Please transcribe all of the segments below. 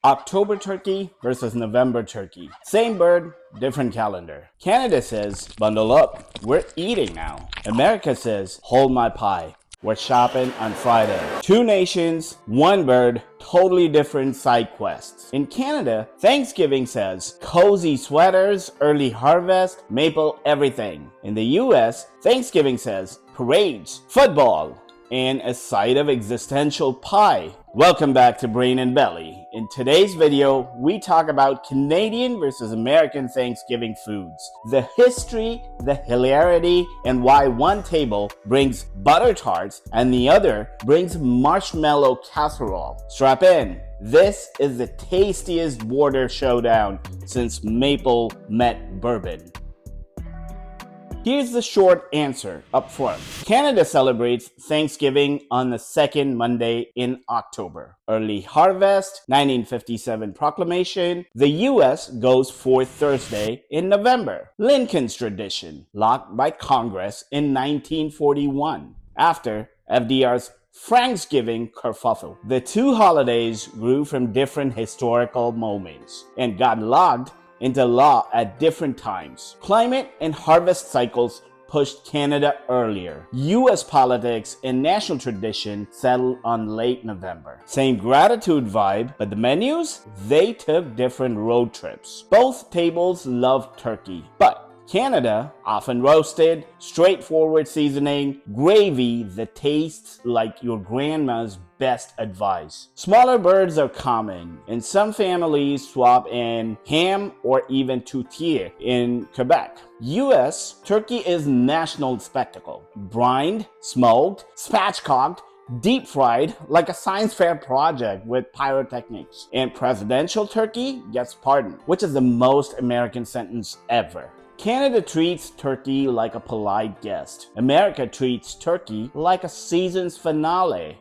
October turkey versus November turkey. Same bird, different calendar. Canada says, bundle up, we're eating now. America says, hold my pie, we're shopping on Friday. Two nations, one bird, totally different side quests. In Canada, Thanksgiving says, cozy sweaters, early harvest, maple everything. In the US, Thanksgiving says, parades, football, and a side of existential pie. Welcome back to Brain and Belly. In today's video, we talk about Canadian versus American Thanksgiving foods, the history, the hilarity, and why one table brings butter tarts and the other brings marshmallow casserole. Strap in. This is the tastiest border showdown since maple met bourbon. Here's the short answer up front. Canada celebrates Thanksgiving on the second Monday in October. Early harvest, 1957 proclamation. The US goes for Thursday in November. Lincoln's tradition, locked by Congress in 1941. After FDR's Thanksgiving kerfuffle. The two holidays grew from different historical moments and got logged into law at different times. Climate and harvest cycles pushed Canada earlier. US politics and national tradition settled on late November. Same gratitude vibe, but the menus? They took different road trips. Both tables loved turkey, but Canada, often roasted, straightforward seasoning, gravy that tastes like your grandma's best advice. Smaller birds are common, and some families swap in ham or even tourtière in Quebec. US, turkey is national spectacle. Brined, smoked, spatchcocked, deep fried like a science fair project with pyrotechnics. And presidential turkey gets pardoned, which is the most American sentence ever. Canada treats turkey like a polite guest. America treats turkey like a season's finale.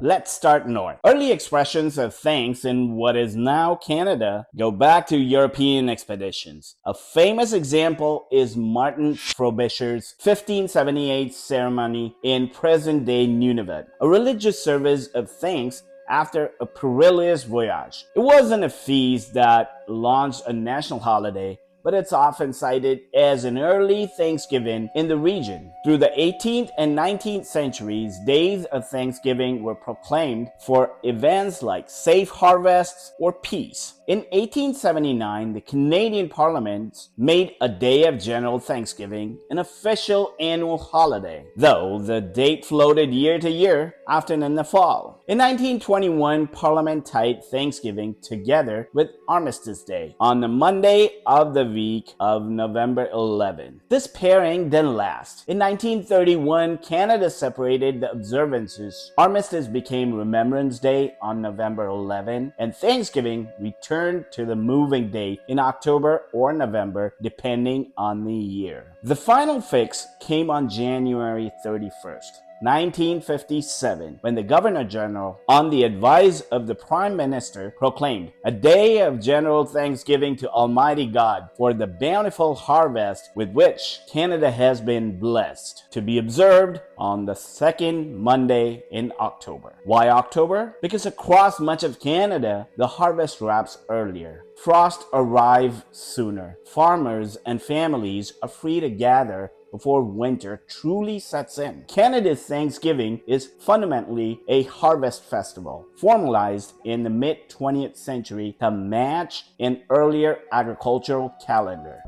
Let's start north. Early expressions of thanks in what is now Canada go back to European expeditions. A famous example is Martin Frobisher's 1578 ceremony in present-day Nunavut, a religious service of thanks after a perilous voyage. It wasn't a feast that launched a national holiday, but it's often cited as an early Thanksgiving in the region. Through the 18th and 19th centuries, days of Thanksgiving were proclaimed for events like safe harvests or peace. In 1879, the Canadian Parliament made a day of general Thanksgiving an official annual holiday, though the date floated year to year, often in the fall. In 1921, Parliament tied Thanksgiving together with Armistice Day on the Monday of the week of November 11. This pairing didn't last. In 1931, Canada separated the observances. Armistice became Remembrance Day on November 11, and Thanksgiving returned to the moving date in October or November, depending on the year. The final fix came on January 31st. 1957, when the Governor General, on the advice of the Prime Minister, proclaimed a day of general thanksgiving to Almighty God for the bountiful harvest with which Canada has been blessed, to be observed on the second Monday in October. Why October? Because across much of Canada, the harvest wraps earlier. Frost arrive sooner. Farmers and families are free to gather before winter truly sets in. Canada's Thanksgiving is fundamentally a harvest festival, formalized in the mid-20th century to match an earlier agricultural calendar.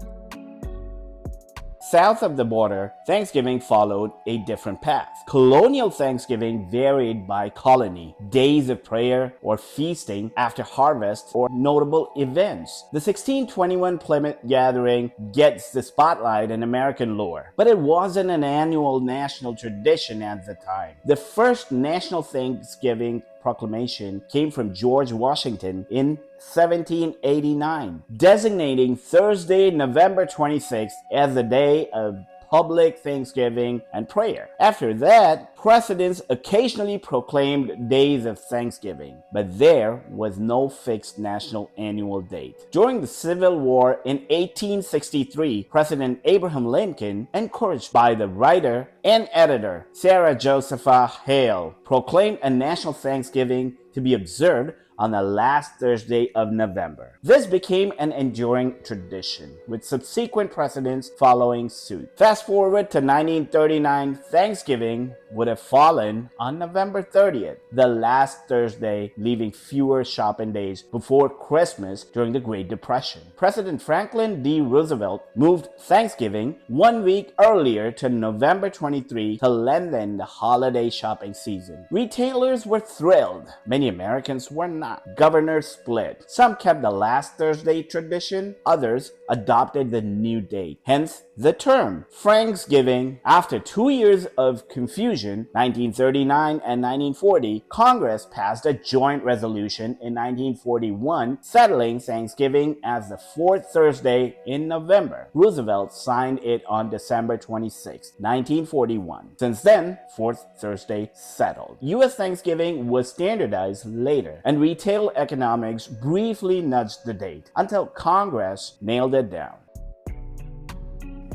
South of the border, Thanksgiving followed a different path. Colonial Thanksgiving varied by colony, days of prayer or feasting after harvest or notable events. The 1621 Plymouth Gathering gets the spotlight in American lore, but it wasn't an annual national tradition at the time. The first national Thanksgiving proclamation came from George Washington in 1789, designating Thursday, November 26th as the day of public thanksgiving and prayer. After that, presidents occasionally proclaimed days of Thanksgiving, but there was no fixed national annual date. During the Civil War in 1863, President Abraham Lincoln, encouraged by the writer and editor Sarah Josepha Hale, proclaimed a national Thanksgiving to be observed on the last Thursday of November. This became an enduring tradition, with subsequent presidents following suit. Fast forward to 1939, Thanksgiving would have fallen on November 30th, the last Thursday, leaving fewer shopping days before Christmas during the Great Depression. President Franklin D. Roosevelt moved Thanksgiving 1 week earlier to November 23 to lengthen the holiday shopping season. Retailers were thrilled. Many Americans were not. Governors split. Some kept the last Thursday tradition, others adopted the new date. Hence the term Franksgiving. After 2 years of confusion, 1939 and 1940, Congress passed a joint resolution in 1941 settling Thanksgiving as the fourth Thursday in November. Roosevelt signed it on December 26, 1941. Since then, fourth Thursday settled. U.S. Thanksgiving was standardized later, and retail economics briefly nudged the date until Congress nailed it down.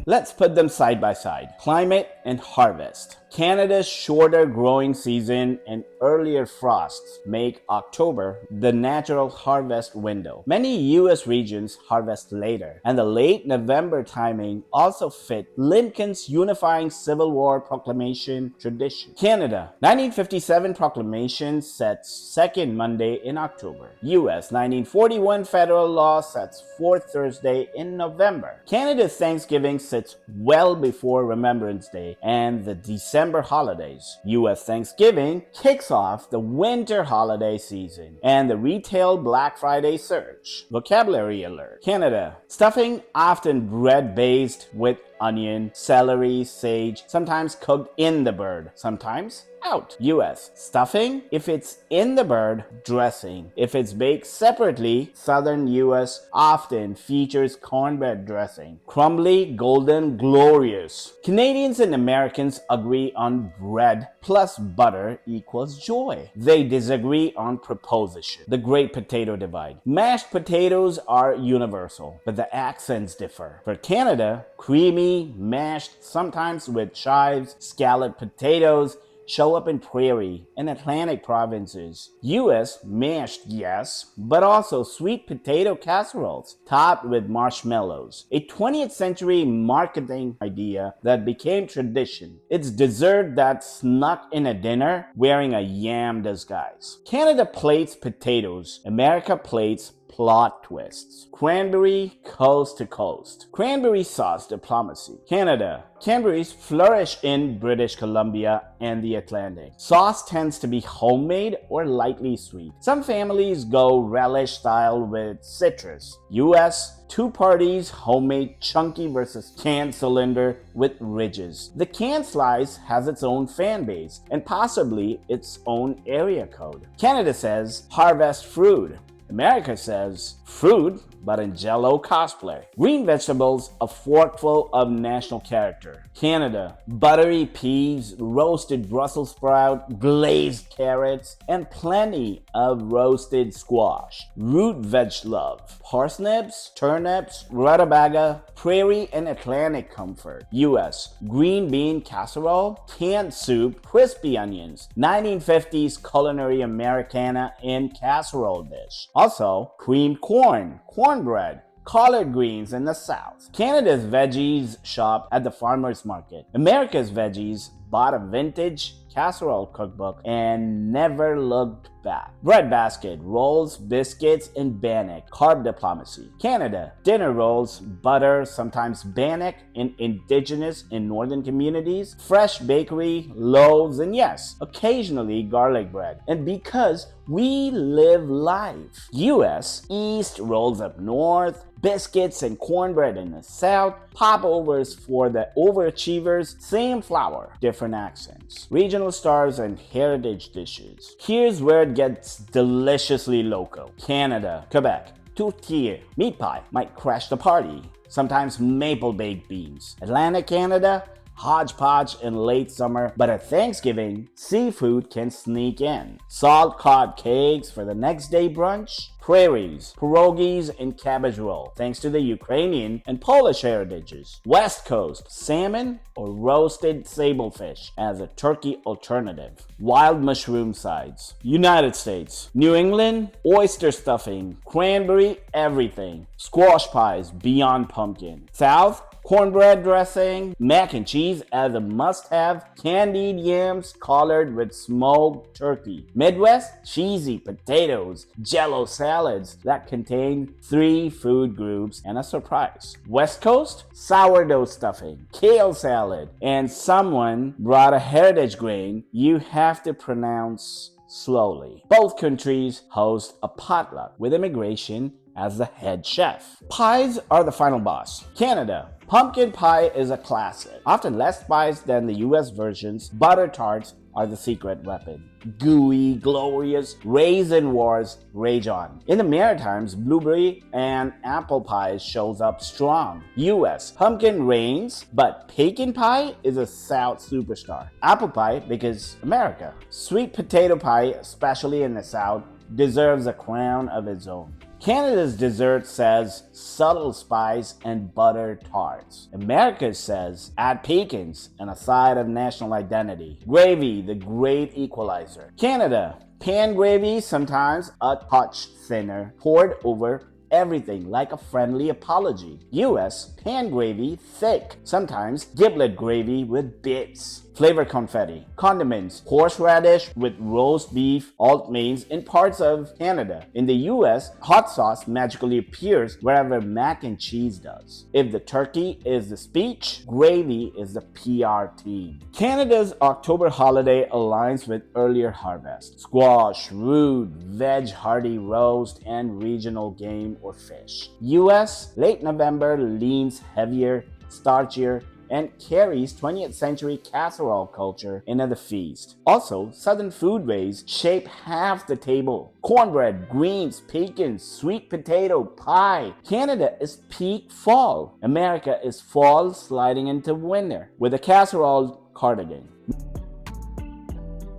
Let's put them side by side. Climate and harvest. Canada's shorter growing season and earlier frosts make October the natural harvest window. Many U.S. regions harvest later, and the late November timing also fit Lincoln's unifying Civil War proclamation tradition. Canada, 1957 proclamation sets second Monday in October. U.S. 1941 federal law sets fourth Thursday in November. Canada's Thanksgiving sits well before Remembrance Day and the December holidays. U.S. Thanksgiving kicks off the winter holiday season and the retail Black Friday surge. Vocabulary alert. Canada. Stuffing often bread based with onion, celery, sage, sometimes cooked in the bird, sometimes out. U.S. Stuffing, if it's in the bird, dressing. If it's baked separately, southern U.S. often features cornbread dressing. Crumbly, golden, glorious. Canadians and Americans agree on bread plus butter equals joy. They disagree on proposition. The Great Potato Divide. Mashed potatoes are universal, but the accents differ. For Canada, creamy, mashed, sometimes with chives, scalloped potatoes, show up in prairie and Atlantic provinces. U.S. mashed, yes, but also sweet potato casseroles topped with marshmallows. A 20th century marketing idea that became tradition. It's dessert that snuck in a dinner wearing a yam disguise. Canada plates potatoes. America plates plot twists. Cranberry coast to coast. Cranberry sauce diplomacy. Canada. Cranberries flourish in British Columbia and the Atlantic. Sauce tends to be homemade or lightly sweet. Some families go relish style with citrus. US, two parties, homemade chunky versus canned cylinder with ridges. The canned slice has its own fan base and possibly its own area code. Canada says harvest fruit. America says fruit, but in Jell-O cosplay. Green vegetables, a forkful of national character. Canada, buttery peas, roasted Brussels sprout, glazed carrots, and plenty of roasted squash. Root veg love. Parsnips, turnips, rutabaga, prairie and Atlantic comfort. U.S. Green bean casserole, canned soup, crispy onions. 1950s culinary Americana in casserole dish. Also, creamed corn, cornbread, collard greens in the South. Canada's veggies shop at the farmer's market. America's veggies bought a vintage casserole cookbook and never looked back. Bread basket, rolls, biscuits, and bannock. Carb diplomacy. Canada, dinner rolls, butter, sometimes bannock in indigenous and northern communities, fresh bakery, loaves, and yes, occasionally garlic bread. And because we live life. U.S. East rolls up north, biscuits and cornbread in the South, popovers for the overachievers, same flour, different accents. Regional stars and heritage dishes. Here's where it gets deliciously local. Canada, Quebec, tourtière, meat pie might crash the party. Sometimes maple baked beans. Atlantic Canada, hodgepodge in late summer, but at Thanksgiving, seafood can sneak in. Salt-cod cakes for the next day brunch, prairies, pierogies, and cabbage roll, thanks to the Ukrainian and Polish heritages. West Coast, salmon or roasted sablefish as a turkey alternative. Wild mushroom sides. United States, New England, oyster stuffing, cranberry, everything. Squash pies beyond pumpkin. South, cornbread dressing, mac and cheese as a must-have, candied yams collared with smoked turkey. Midwest, cheesy potatoes, jello salads that contain 3 food groups and a surprise. West Coast, sourdough stuffing, kale salad, and someone brought a heritage grain you have to pronounce slowly. Both countries host a potluck with immigration as the head chef. Pies are the final boss. Canada. Pumpkin pie is a classic. Often less spiced than the US versions, butter tarts are the secret weapon. Gooey, glorious, raisin wars rage on. In the Maritimes, blueberry and apple pie shows up strong. US, pumpkin reigns, but pecan pie is a South superstar. Apple pie because America. Sweet potato pie, especially in the South, deserves a crown of its own. Canada's dessert says subtle spice and butter tarts. America says add pecans and a side of national identity. Gravy, the great equalizer. Canada, pan gravy, sometimes a touch thinner, poured over everything like a friendly apology. US, pan gravy, thick, sometimes giblet gravy with bits. Flavor confetti, condiments, horseradish with roast beef, alt means in parts of Canada. In the US, hot sauce magically appears wherever mac and cheese does. If the turkey is the speech, gravy is the PR team. Canada's October holiday aligns with earlier harvest. Squash, root, veg hearty roast, and regional game or fish. US, late November leans heavier, starchier, and carries 20th century casserole culture into the feast. Also, southern foodways shape half the table. Cornbread, greens, pecans, sweet potato, pie. Canada is peak fall. America is fall sliding into winter with a casserole cardigan.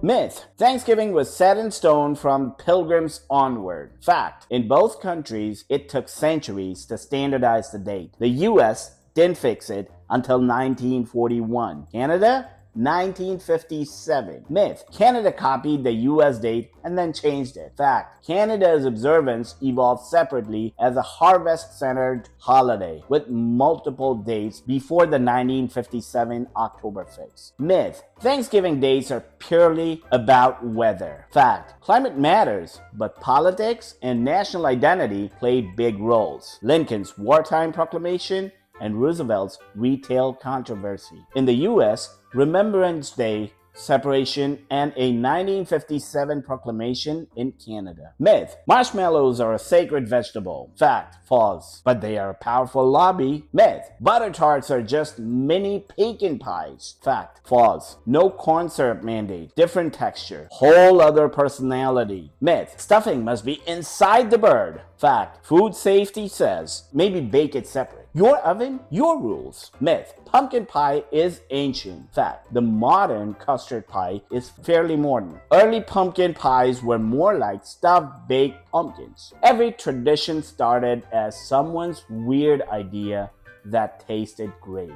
Myth. Thanksgiving was set in stone from Pilgrims onward. Fact. In both countries, it took centuries to standardize the date. The US didn't fix it until 1941. Canada, 1957. Myth. Canada copied the US date and then changed it. Fact. Canada's observance evolved separately as a harvest-centered holiday with multiple dates before the 1957 October fix. Myth. Thanksgiving dates are purely about weather. Fact. Climate matters, but politics and national identity played big roles. Lincoln's wartime proclamation and Roosevelt's retail controversy. In the US, Remembrance Day, separation, and a 1957 proclamation in Canada. Myth. Marshmallows are a sacred vegetable. Fact. False. But they are a powerful lobby. Myth. Butter tarts are just mini pecan pies. Fact. False. No corn syrup mandate. Different texture. Whole other personality. Myth. Stuffing must be inside the bird. Fact. Food safety says maybe bake it separate. Your oven, your rules. Myth. Pumpkin pie is ancient. Fact. The modern custard pie is fairly modern. Early pumpkin pies were more like stuffed baked pumpkins. Every tradition started as someone's weird idea that tasted great.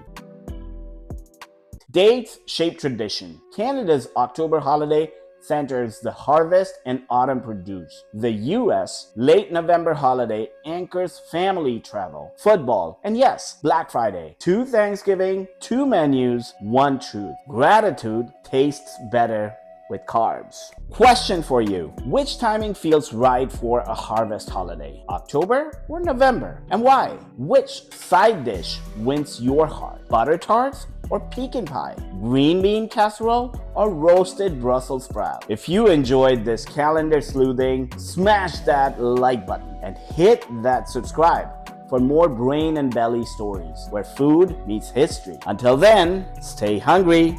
Dates shape tradition. Canada's October holiday centers the harvest and autumn produce. The US late November holiday anchors family travel, football, and yes, Black Friday. 2 Thanksgiving, 2 menus, 1 truth. Gratitude tastes better with carbs. Question for you. Which timing feels right for a harvest holiday? October or November? And why? Which side dish wins your heart? Butter tarts or pecan pie? Green bean casserole or roasted Brussels sprout? If you enjoyed this calendar sleuthing, smash that like button and hit that subscribe for more brain and belly stories where food meets history. Until then, stay hungry.